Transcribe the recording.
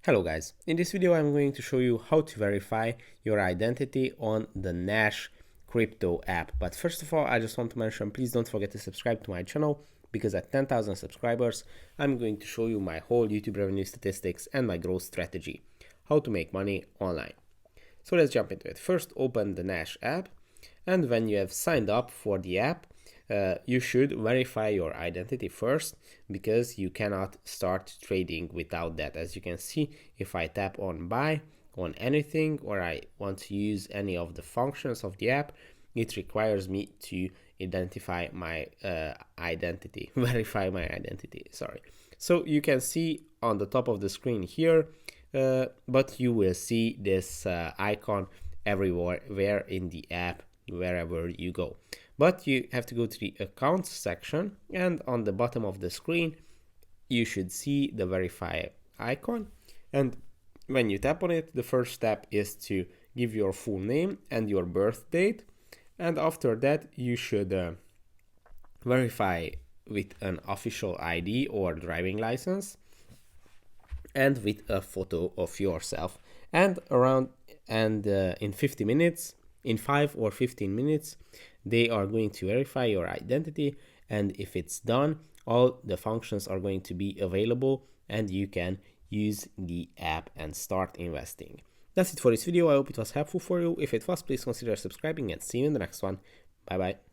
Hello guys, in this video I'm going to show you how to verify your identity on the Nash crypto app. But first of all, I just want to mention, please don't forget to subscribe to my channel, because at 10,000 subscribers I'm going to show you my whole YouTube revenue statistics and my growth strategy, how to make money online. So let's jump into it. First, open the Nash app, and when you have signed up for the app, you should verify your identity first, because you cannot start trading without that. As you can see, if I tap on buy on anything, or I want to use any of the functions of the app, it requires me to identify my identity, verify my identity, sorry. So you can see on the top of the screen here, but you will see this icon everywhere in the app, wherever you go. But you have to go to the accounts section, and on the bottom of the screen you should see the verify icon, and when you tap on it, the first step is to give your full name and your birth date, and after that you should verify with an official ID or driving license and with a photo of yourself. And in 50 minutes, in 5 or 15 minutes, they are going to verify your identity, and if it's done, all the functions are going to be available and you can use the app and start investing. That's it for this video. I hope it was helpful for you. If it was, please consider subscribing, and see you in the next one. Bye bye.